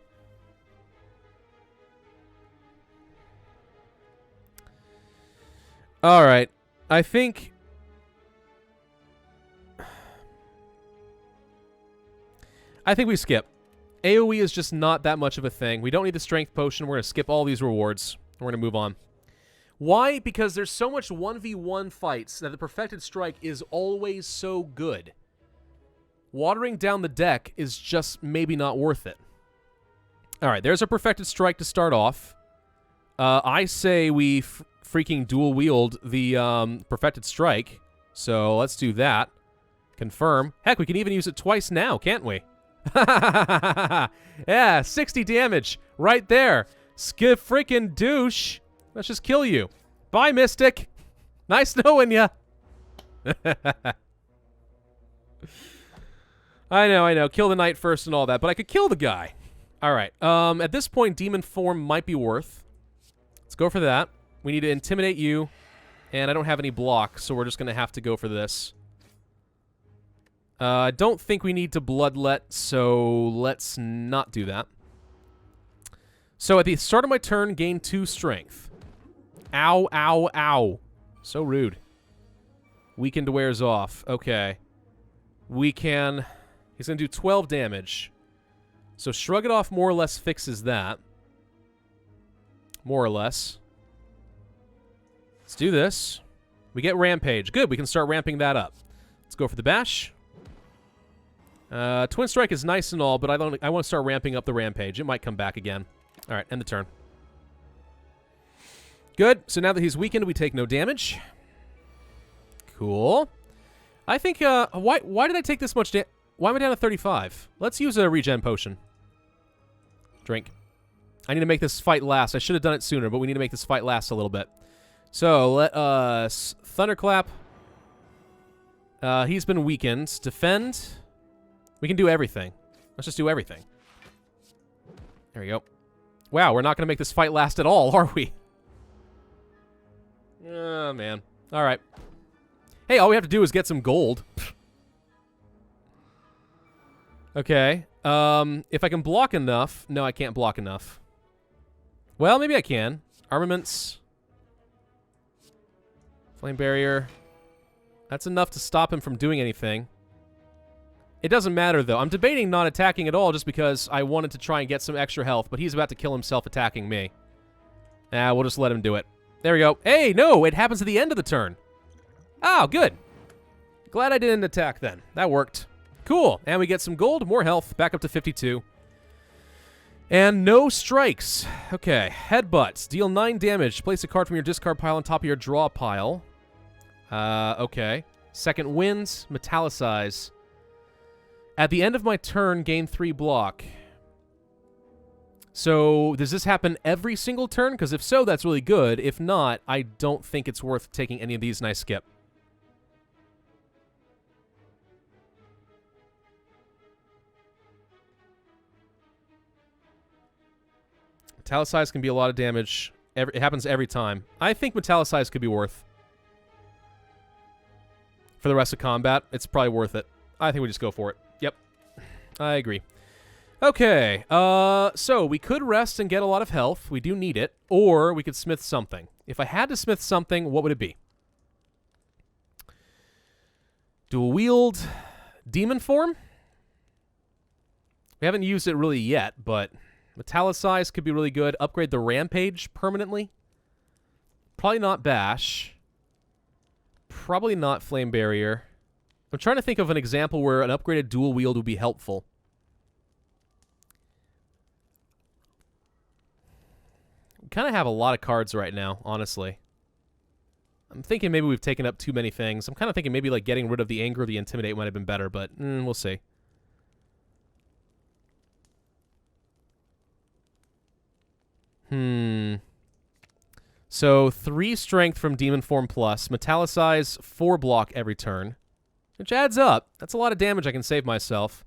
Alright. I think we skip. AoE is just not that much of a thing. We don't need the strength potion. We're going to skip all these rewards. We're going to move on. Why? Because there's so much 1v1 fights that the Perfected Strike is always so good. Watering down the deck is just maybe not worth it. Alright, there's a Perfected Strike to start off. I say we freaking dual wield the Perfected Strike. So let's do that. Confirm. Heck, we can even use it twice now, can't we? Yeah, 60 damage right there. Skip freaking douche. Let's just kill you. Bye, Mystic. Nice knowing ya. I know. Kill the knight first and all that, but I could kill the guy. All right. At this point, demon form might be worth. Let's go for that. We need to intimidate you, and I don't have any block, so we're just going to have to go for this. I don't think we need to bloodlet, so let's not do that. So at the start of my turn, gain 2 strength. Ow, ow, ow. So rude. Weakened wears off. Okay. We can... He's going to do 12 damage. So Shrug It Off more or less fixes that. More or less. Let's do this. We get Rampage. Good, we can start ramping that up. Let's go for the bash. Twin Strike is nice and all, but I want to start ramping up the Rampage. It might come back again. All right, end the turn. Good. So now that he's weakened, we take no damage. Cool. I think, why did I take this much damage? Why am I down to 35? Let's use a regen potion. Drink. I need to make this fight last. I should have done it sooner, but we need to make this fight last a little bit. So let us Thunderclap. He's been weakened. Defend. We can do everything. Let's just do everything. There we go. Wow, we're not going to make this fight last at all, are we? Oh, man. All right. Hey, all we have to do is get some gold. Okay. If I can block enough... No, I can't block enough. Well, maybe I can. Armaments. Flame barrier. That's enough to stop him from doing anything. It doesn't matter, though. I'm debating not attacking at all just because I wanted to try and get some extra health, but he's about to kill himself attacking me. We'll just let him do it. There we go. Hey, no, it happens at the end of the turn. Oh, good. Glad I didn't attack then. That worked. Cool. And we get some gold, more health, back up to 52. And no strikes. Okay, headbutts. Deal 9 damage. Place a card from your discard pile on top of your draw pile. Okay. Second wins, metallicize. At the end of my turn, gain 3 block. So, does this happen every single turn? Because if so, that's really good. If not, I don't think it's worth taking any of these, and I skip. Metallicize can be a lot of damage. It happens every time. I think metallicize could be worth. For the rest of combat, it's probably worth it. I think we just go for it. Yep. I agree. Okay. So we could rest and get a lot of health. We do need it. Or we could smith something. If I had to smith something, what would it be? Dual wield. Demon form? We haven't used it really yet, but metallicize could be really good. Upgrade the rampage permanently. Probably not bash. Probably not flame barrier. I'm trying to think of an example where an upgraded dual wield would be helpful. We kind of have a lot of cards right now, honestly. I'm thinking maybe we've taken up too many things. I'm kind of thinking maybe like getting rid of the anger or the intimidate might have been better, but we'll see. So 3 strength from Demon Form plus. Metallicize 4 block every turn. Which adds up. That's a lot of damage I can save myself.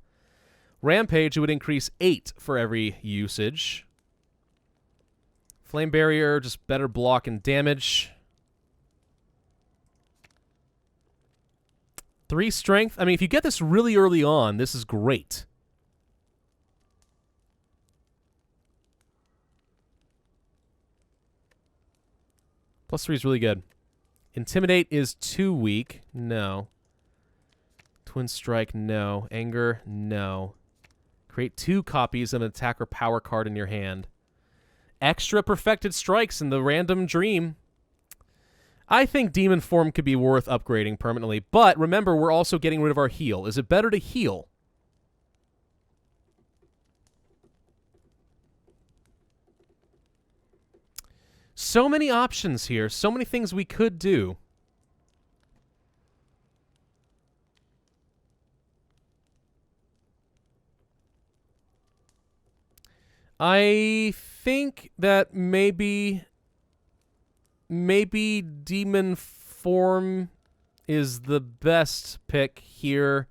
Rampage would increase 8 for every usage. Flame Barrier, just better block and damage. 3 strength. I mean, if you get this really early on, this is great. +3 is really good. Intimidate is too weak. No. Twin Strike, no. Anger, no. Create 2 copies of an attack or power card in your hand. Extra perfected strikes in the random dream. I think Demon Form could be worth upgrading permanently, but remember, we're also getting rid of our heal. Is it better to heal? So many options here. So many things we could do. I think that maybe Demon Form is the best pick here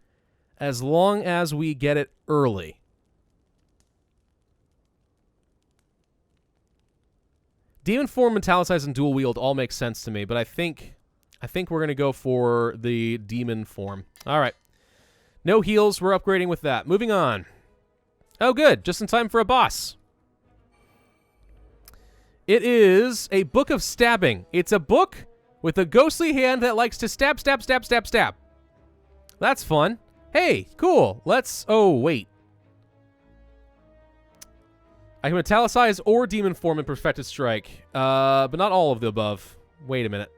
as long as we get it early. Demon Form, Metallicize, and Dual Wield all make sense to me, but I think we're going to go for the Demon Form. All right. No heals. We're upgrading with that. Moving on. Oh, good. Just in time for a boss. It is a Book of Stabbing. It's a book with a ghostly hand that likes to stab, stab, stab, stab, stab. That's fun. Hey, cool. Let's... Oh, wait. I can Metallicize or Demon Form in Perfected Strike, but not all of the above. Wait a minute.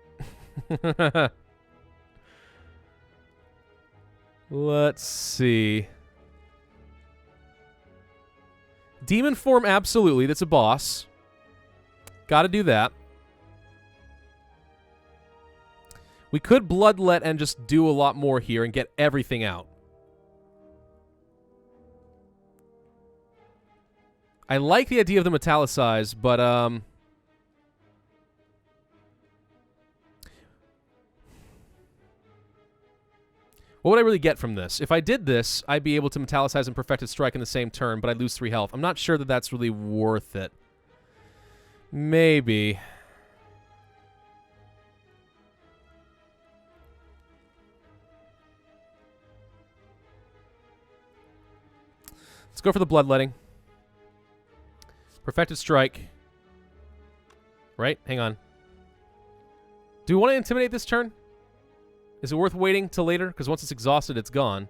Let's see. Demon Form, absolutely. That's a boss. Gotta do that. We could Bloodlet and just do a lot more here and get everything out. I like the idea of the Metallicize, but, What would I really get from this? If I did this, I'd be able to Metallicize and Perfected Strike in the same turn, but I'd lose 3 health. I'm not sure that that's really worth it. Maybe. Let's go for the Bloodletting. Perfected Strike. Right? Hang on. Do we want to Intimidate this turn? Is it worth waiting till later? Because once it's exhausted, it's gone.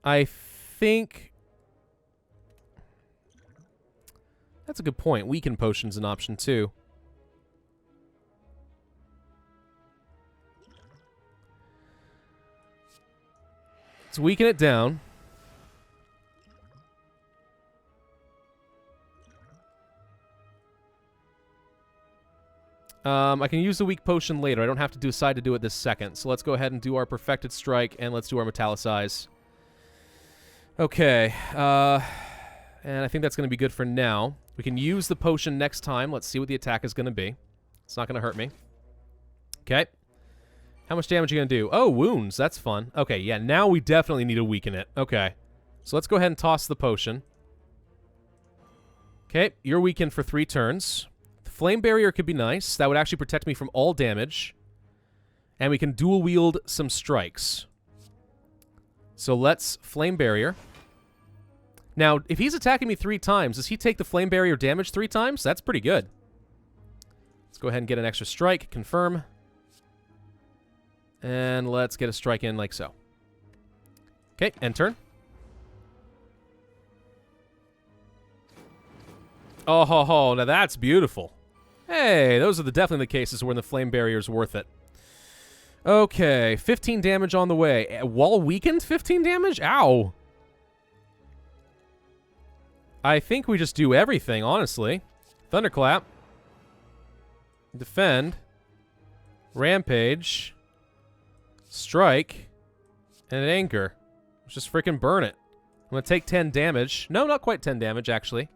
I think... That's a good point. Weaken Potion's an option, too. Let's weaken it down. I can use the weak potion later. I don't have to decide to do it this second. So let's go ahead and do our Perfected Strike, and let's do our Metallicize. Okay. And I think that's going to be good for now. We can use the potion next time. Let's see what the attack is going to be. It's not going to hurt me. Okay. How much damage are you going to do? Oh, wounds. That's fun. Okay, yeah, now we definitely need to weaken it. Okay. So let's go ahead and toss the potion. Okay, you're weakened for 3 turns. Flame Barrier could be nice. That would actually protect me from all damage. And we can dual wield some strikes. So let's Flame Barrier. Now, if he's attacking me 3 times, does he take the Flame Barrier damage 3 times? That's pretty good. Let's go ahead and get an extra strike. Confirm. And let's get a strike in like so. Okay, end turn. Oh, ho, ho, now that's beautiful. Hey, those are definitely the cases where the Flame Barrier is worth it. Okay, 15 damage on the way. Wall weakened 15 damage? Ow. I think we just do everything, honestly. Thunderclap. Defend. Rampage. Strike. And an Anchor. Let's just freaking burn it. I'm going to take 10 damage. No, not quite 10 damage, actually.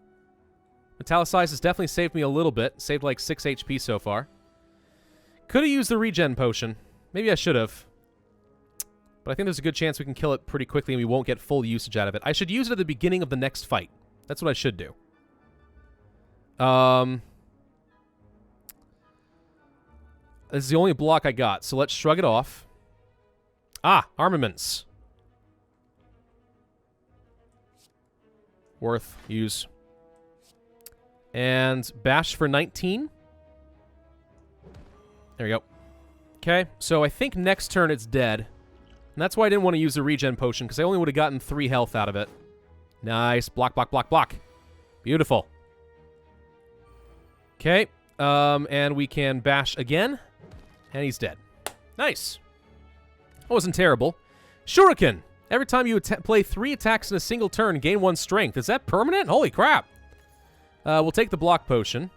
Metallicize has definitely saved me a little bit. Saved like 6 HP so far. Could have used the regen potion. Maybe I should have. But I think there's a good chance we can kill it pretty quickly and we won't get full usage out of it. I should use it at the beginning of the next fight. That's what I should do. This is the only block I got, so let's shrug it off. Ah, armaments. Worth use. And bash for 19. There we go. Okay, so I think next turn it's dead. And that's why I didn't want to use the regen potion, because I only would have gotten 3 health out of it. Nice. Block, block, block, block. Beautiful. Okay, and we can bash again. And he's dead. Nice. That wasn't terrible. Shuriken. Every time you play 3 attacks in a single turn, gain 1 strength. Is that permanent? Holy crap. We'll take the block potion.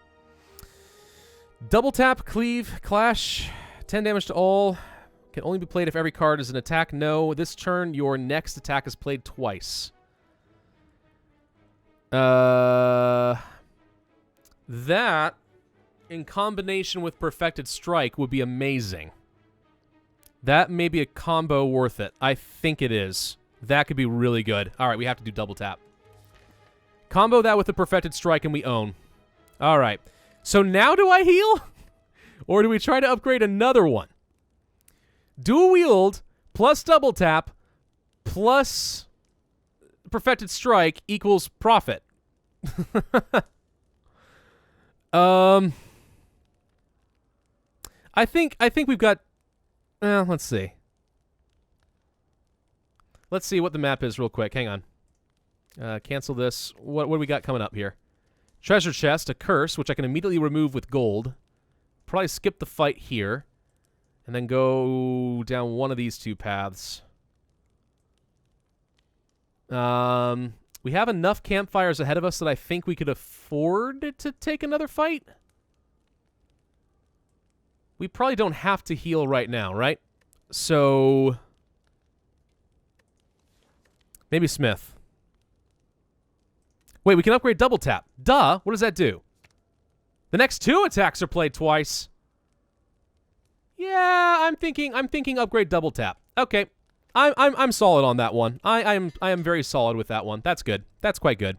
Double tap, cleave, clash. 10 damage to all. Can only be played if every card is an attack. No, this turn, your next attack is played twice. That, in combination with Perfected Strike, would be amazing. That may be a combo worth it. I think it is. That could be really good. All right, we have to do double tap. Combo that with the Perfected Strike and we own. All right. So now do I heal? Or do we try to upgrade another one? Dual wield plus double tap plus Perfected Strike equals profit. I think we've got... let's see. Let's see what the map is real quick. Hang on. Cancel this. What do we got coming up here? Treasure chest, a curse, which I can immediately remove with gold. Probably skip the fight here. And then go down one of these 2 paths. We have enough campfires ahead of us that I think we could afford to take another fight. We probably don't have to heal right now, right? So... maybe Smith. Wait, we can upgrade double tap. Duh! What does that do? The next 2 attacks are played twice. Yeah, I'm thinking upgrade double tap. Okay. I'm solid on that one. I am very solid with that one. That's good. That's quite good.